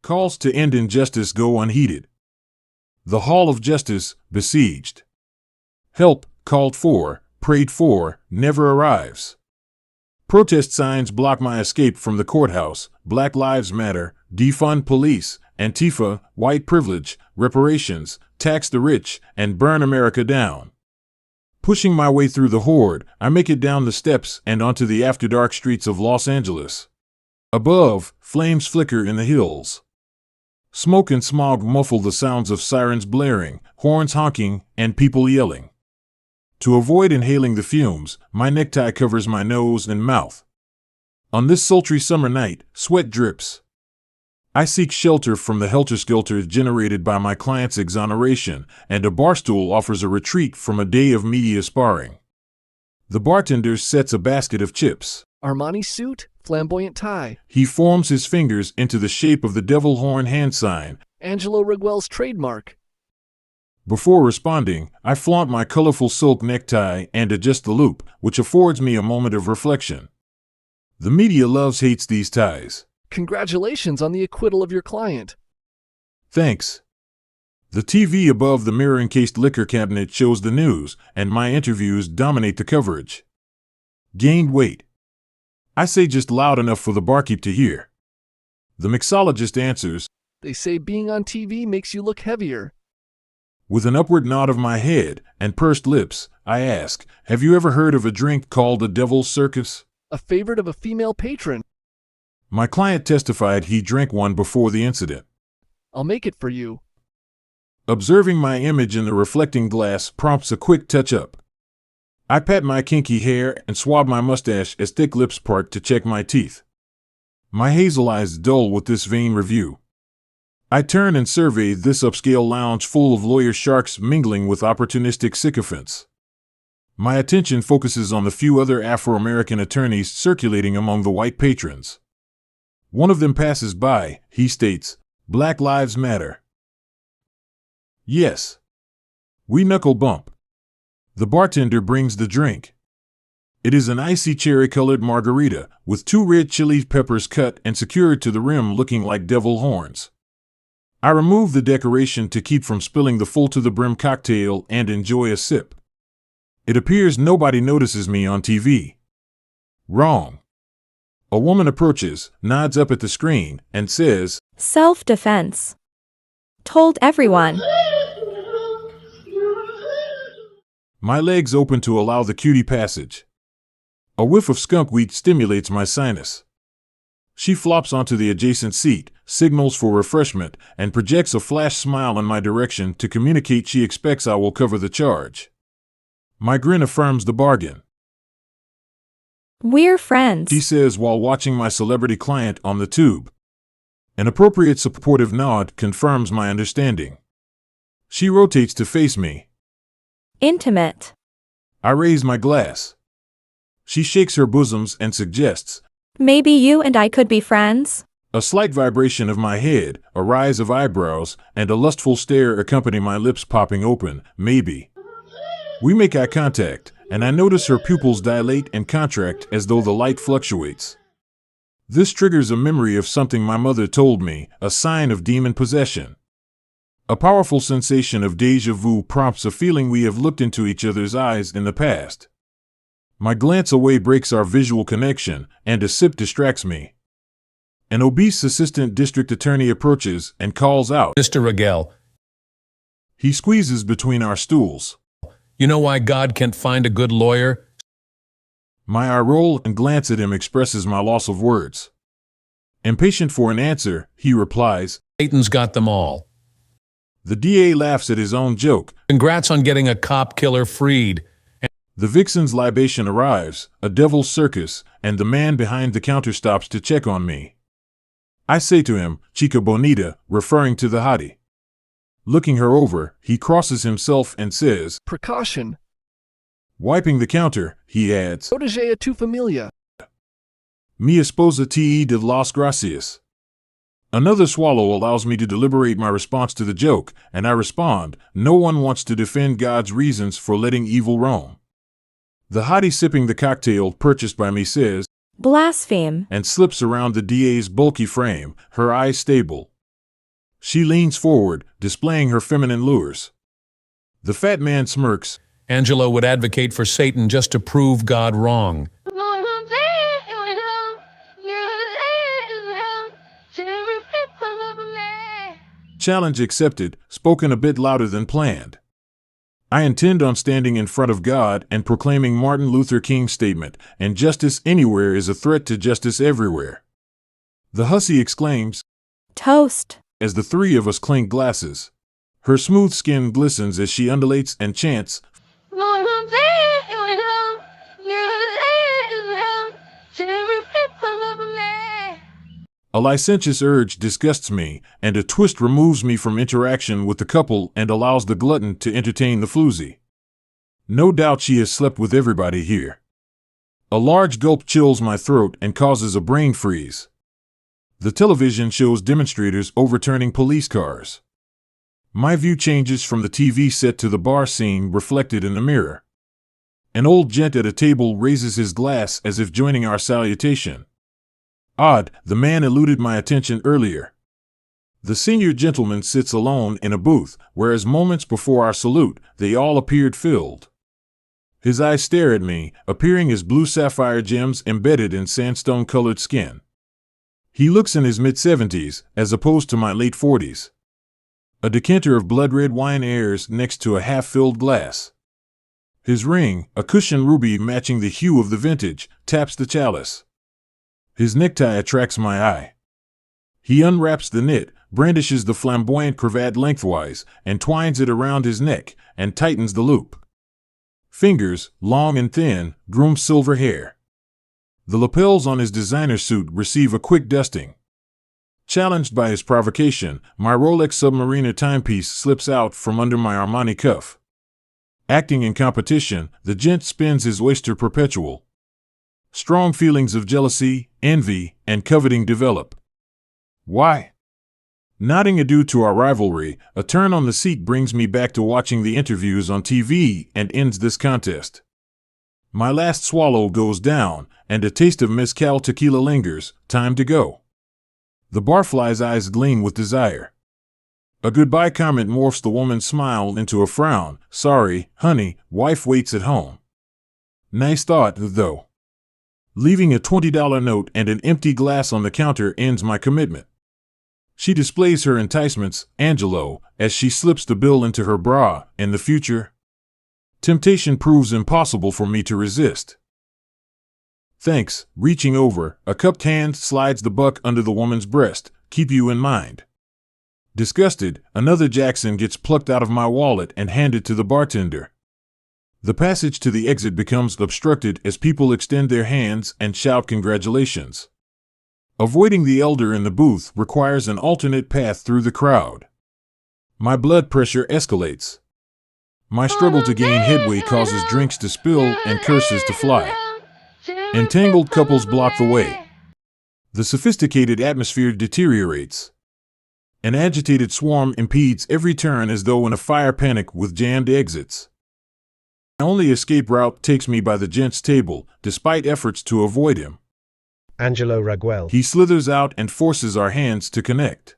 Calls to end injustice go unheeded. The Hall of Justice besieged. Help, called for, prayed for, never arrives. Protest signs block my escape from the courthouse. Black Lives Matter, defund police, Antifa, white privilege, reparations, tax the rich, and burn America down. Pushing my way through the horde, I make it down the steps and onto the after-dark streets of Los Angeles. Above, flames flicker in the hills. Smoke and smog muffle the sounds of sirens blaring, horns honking, and people yelling. To avoid inhaling the fumes, my necktie covers my nose and mouth. On this sultry summer night, sweat drips. I seek shelter from the helter-skelter generated by my client's exoneration, and a barstool offers a retreat from a day of media sparring. The bartender sets a basket of chips. Armani suit, flamboyant tie. He forms his fingers into the shape of the devil horn hand sign. Angelo Raguel's trademark. Before responding, I flaunt my colorful silk necktie and adjust the loop, which affords me a moment of reflection. The media hates these ties. Congratulations on the acquittal of your client. Thanks. The TV above the mirror-encased liquor cabinet shows the news, and my interviews dominate the coverage. Gained weight. I say just loud enough for the barkeep to hear. The mixologist answers, They say being on TV makes you look heavier. With an upward nod of my head and pursed lips, I ask, have you ever heard of a drink called the Devil's Circus? A favorite of a female patron. My client testified he drank one before the incident. I'll make it for you. Observing my image in the reflecting glass prompts a quick touch-up. I pat my kinky hair and swab my mustache as thick lips part to check my teeth. My hazel eyes dull with this vain review. I turn and survey this upscale lounge full of lawyer sharks mingling with opportunistic sycophants. My attention focuses on the few other Afro-American attorneys circulating among the white patrons. One of them passes by. He states, Black Lives Matter. Yes. We knuckle bump. The bartender brings the drink. It is an icy cherry-colored margarita with 2 red chili peppers cut and secured to the rim looking like devil horns. I remove the decoration to keep from spilling the full-to-the-brim cocktail and enjoy a sip. It appears nobody notices me on TV. Wrong. A woman approaches, nods up at the screen, and says, Self-defense. Told everyone. My legs open to allow the cutie passage. A whiff of skunkweed stimulates my sinus. She flops onto the adjacent seat, signals for refreshment, and projects a flash smile in my direction to communicate she expects I will cover the charge. My grin affirms the bargain. We're friends, She says while watching my celebrity client on the tube. An appropriate supportive nod confirms my understanding. She rotates to face me. Intimate. I raise my glass. She shakes her bosoms and suggests, Maybe you and I could be friends? A slight vibration of my head, a rise of eyebrows, and a lustful stare accompany my lips popping open, maybe. We make eye contact, and I notice her pupils dilate and contract as though the light fluctuates. This triggers a memory of something my mother told me, a sign of demon possession. A powerful sensation of déjà vu prompts a feeling we have looked into each other's eyes in the past. My glance away breaks our visual connection, and a sip distracts me. An obese assistant district attorney approaches and calls out, Mr. Raguel, He squeezes between our stools. you know why God can't find a good lawyer? My eye roll and glance at him expresses my loss of words. Impatient for an answer, he replies, Satan's got them all. The DA laughs at his own joke. Congrats on getting a cop killer freed. The vixen's libation arrives, a devil's circus, and the man behind the counter stops to check on me. I say to him, Chica Bonita, referring to the hottie. Looking her over, he crosses himself and says, Precaution. Wiping the counter, he adds, Protégé a tu familia. Mi esposa te de las gracias. Another swallow allows me to deliberate my response to the joke, and I respond, no one wants to defend God's reasons for letting evil roam. The hottie sipping the cocktail purchased by me says, Blaspheme. and slips around the DA's bulky frame, her eyes stable. She leans forward, displaying her feminine lures. The fat man smirks. Angelo would advocate for Satan just to prove God wrong. Challenge accepted, spoken a bit louder than planned. I intend on standing in front of God and proclaiming Martin Luther King's statement, and justice anywhere is a threat to justice everywhere. The hussy exclaims, Toast. as the three of us clink glasses. Her smooth skin glistens as she undulates and chants, A licentious urge disgusts me, and a twist removes me from interaction with the couple and allows the glutton to entertain the floozy. No doubt she has slept with everybody here. A large gulp chills my throat and causes a brain freeze. The television shows demonstrators overturning police cars. My view changes from the TV set to the bar scene reflected in the mirror. An old gent at a table raises his glass as if joining our salutation. Odd, the man eluded my attention earlier. The senior gentleman sits alone in a booth, whereas moments before our salute, they all appeared filled. His eyes stare at me, appearing as blue sapphire gems embedded in sandstone-colored skin. He looks in his mid-70s, as opposed to my late 40s. A decanter of blood-red wine airs next to a half-filled glass. His ring, a cushioned ruby matching the hue of the vintage, taps the chalice. His necktie attracts my eye. He unwraps the knit, brandishes the flamboyant cravat lengthwise, and twines it around his neck, and tightens the loop. Fingers, long and thin, groom silver hair. The lapels on his designer suit receive a quick dusting. Challenged by his provocation, my Rolex Submariner timepiece slips out from under my Armani cuff. Acting in competition, the gent spins his oyster perpetual. Strong feelings of jealousy, envy, and coveting develop. Why? Nodding adieu to our rivalry, a turn on the seat brings me back to watching the interviews on TV and ends this contest. My last swallow goes down, and a taste of mezcal tequila lingers. Time to go. The barfly's eyes gleam with desire. A goodbye comment morphs the woman's smile into a frown. Sorry, honey, wife waits at home. Nice thought, though. Leaving a $20 note and an empty glass on the counter ends my commitment. She displays her enticements, Angelo, as she slips the bill into her bra. In the future, temptation proves impossible for me to resist. Thanks. Reaching over, a cupped hand slides the buck under the woman's breast. Keep you in mind. Disgusted, another Jackson gets plucked out of my wallet and handed to the bartender. The passage to the exit becomes obstructed as people extend their hands and shout congratulations. Avoiding the elder in the booth requires an alternate path through the crowd. My blood pressure escalates. My struggle to gain headway causes drinks to spill and curses to fly. Entangled couples block the way. The sophisticated atmosphere deteriorates. An agitated swarm impedes every turn as though in a fire panic with jammed exits. My only escape route takes me by the gent's table, despite efforts to avoid him. Angelo Raguel. He slithers out and forces our hands to connect.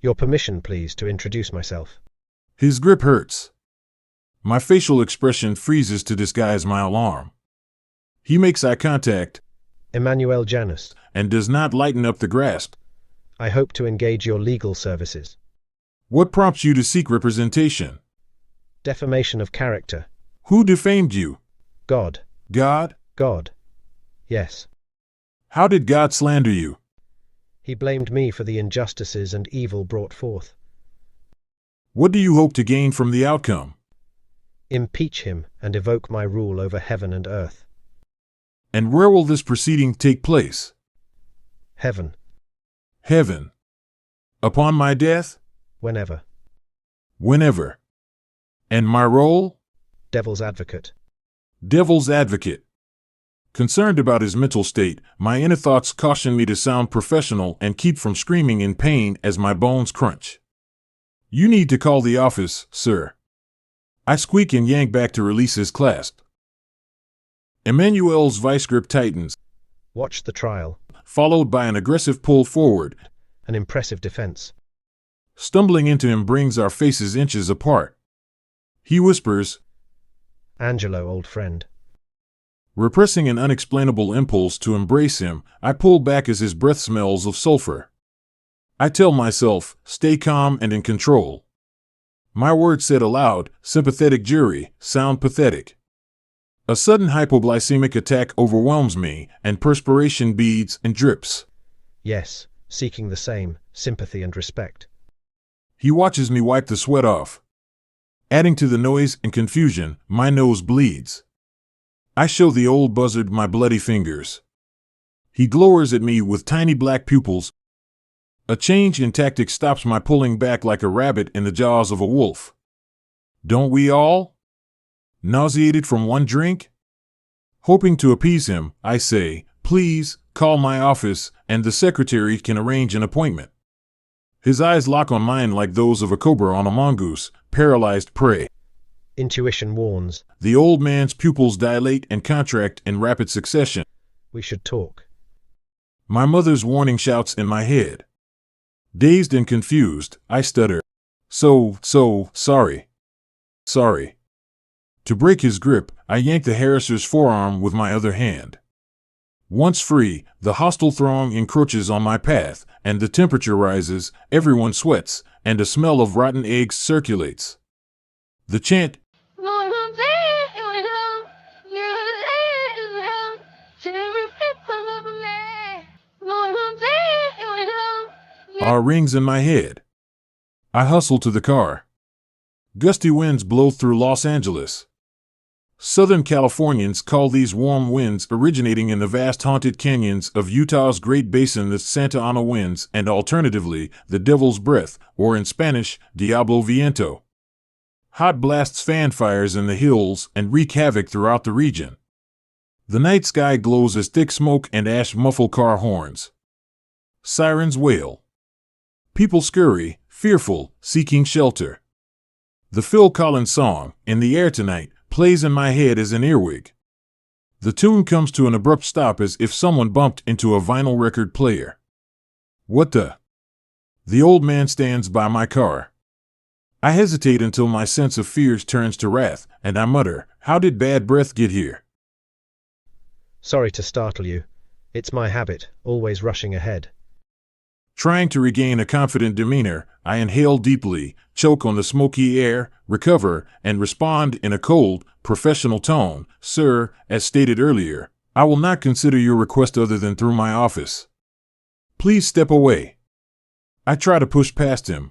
Your permission, please, to introduce myself. His grip hurts. My facial expression freezes to disguise my alarm. He makes eye contact, Emmanuel Janus. and does not lighten up the grasp. I hope to engage your legal services. What prompts you to seek representation? Defamation of character. Who defamed you? God. God? God. Yes. How did God slander you? He blamed me for the injustices and evil brought forth. What do you hope to gain from the outcome? Impeach him and evoke my rule over heaven and earth. And where will this proceeding take place? Heaven. Heaven. Upon my death? Whenever. Whenever. And my role? Devil's advocate. Devil's advocate. Concerned about his mental state, my inner thoughts caution me to sound professional and keep from screaming in pain as my bones crunch. You need to call the office, sir. I squeak and yank back to release his clasp. Emmanuel's vice grip tightens, Watch the trial. followed by an aggressive pull forward. An impressive defense. Stumbling into him brings our faces inches apart. He whispers, Angelo, old friend. Repressing an unexplainable impulse to embrace him, I pull back as his breath smells of sulfur. I tell myself, stay calm and in control. My words said aloud, sympathetic jury, sound pathetic. A sudden hypoglycemic attack overwhelms me, and perspiration beads and drips. Yes, seeking the same, sympathy and respect. He watches me wipe the sweat off. Adding to the noise and confusion, my nose bleeds. I show the old buzzard my bloody fingers. He glowers at me with tiny black pupils. A change in tactic stops my pulling back like a rabbit in the jaws of a wolf. Don't we all? Nauseated from one drink? Hoping to appease him, I say, please, call my office, and the secretary can arrange an appointment. His eyes lock on mine like those of a cobra on a mongoose, paralyzed prey. Intuition warns. The old man's pupils dilate and contract in rapid succession. We should talk. My mother's warning shouts in my head. Dazed and confused, I stutter. Sorry. Sorry. To break his grip, I yank the harasser's forearm with my other hand. Once free, the hostile throng encroaches on my path, and the temperature rises, everyone sweats, and a smell of rotten eggs circulates. The chant, rings in my head. I hustle to the car. Gusty winds blow through Los Angeles. Southern Californians call these warm winds originating in the vast haunted canyons of Utah's Great Basin the Santa Ana winds and alternatively the Devil's Breath, or in Spanish, Diablo Viento. Hot blasts fan fires in the hills and wreak havoc throughout the region. The night sky glows as thick smoke and ash muffle car horns. Sirens wail. People scurry, fearful, seeking shelter. The Phil Collins song, In the Air Tonight, plays in my head as an earwig. The tune comes to an abrupt stop as if someone bumped into a vinyl record player. What the? The old man stands by my car. I hesitate until my sense of fears turns to wrath, and I mutter, how did bad breath get here? Sorry to startle you. It's my habit, always rushing ahead. Trying to regain a confident demeanor, I inhale deeply, choke on the smoky air, recover, and respond in a cold, professional tone. Sir, as stated earlier, I will not consider your request other than through my office. Please step away. I try to push past him.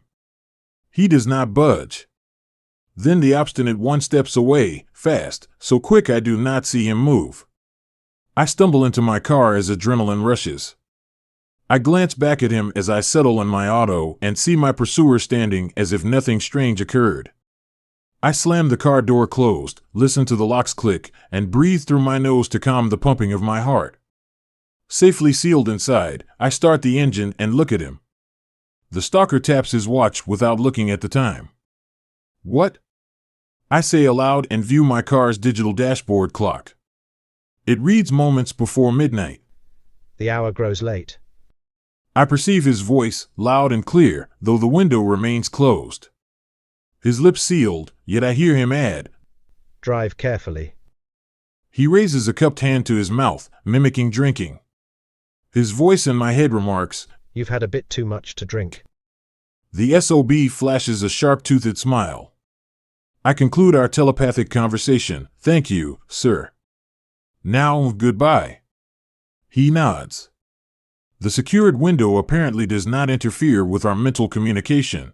He does not budge. Then the obstinate one steps away, fast, so quick I do not see him move. I stumble into my car as adrenaline rushes. I glance back at him as I settle in my auto and see my pursuer standing as if nothing strange occurred. I slam the car door closed, listen to the locks click, and breathe through my nose to calm the pumping of my heart. Safely sealed inside, I start the engine and look at him. The stalker taps his watch without looking at the time. What? I say aloud and view my car's digital dashboard clock. It reads moments before midnight. The hour grows late. I perceive his voice, loud and clear, though the window remains closed. His lips sealed, yet I hear him add, Drive carefully. He raises a cupped hand to his mouth, mimicking drinking. His voice in my head remarks, You've had a bit too much to drink. The SOB flashes a sharp-toothed smile. I conclude our telepathic conversation. Thank you, sir. Now, goodbye. He nods. The secured window apparently does not interfere with our mental communication.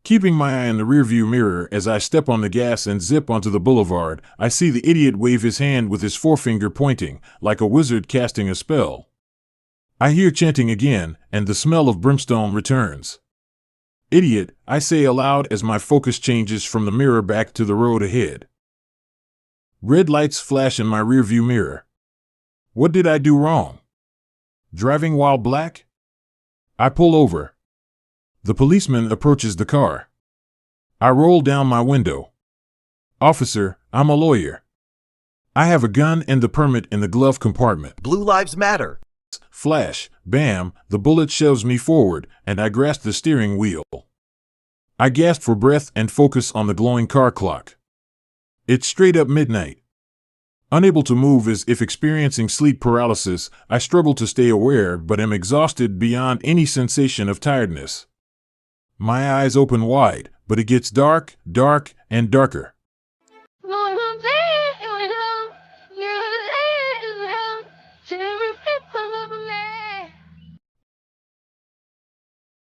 Keeping my eye in the rearview mirror as I step on the gas and zip onto the boulevard, I see the idiot wave his hand with his forefinger pointing, like a wizard casting a spell. I hear chanting again, and the smell of brimstone returns. Idiot, I say aloud as my focus changes from the mirror back to the road ahead. Red lights flash in my rearview mirror. What did I do wrong? Driving while black? I pull over. The policeman approaches the car. I roll down my window. Officer, I'm a lawyer. I have a gun and the permit in the glove compartment. Blue Lives Matter. Flash, bam, the bullet shoves me forward, and I grasp the steering wheel. I gasp for breath and focus on the glowing car clock. It's straight up midnight. Unable to move as if experiencing sleep paralysis, I struggle to stay aware but am exhausted beyond any sensation of tiredness. My eyes open wide, but it gets dark, and darker.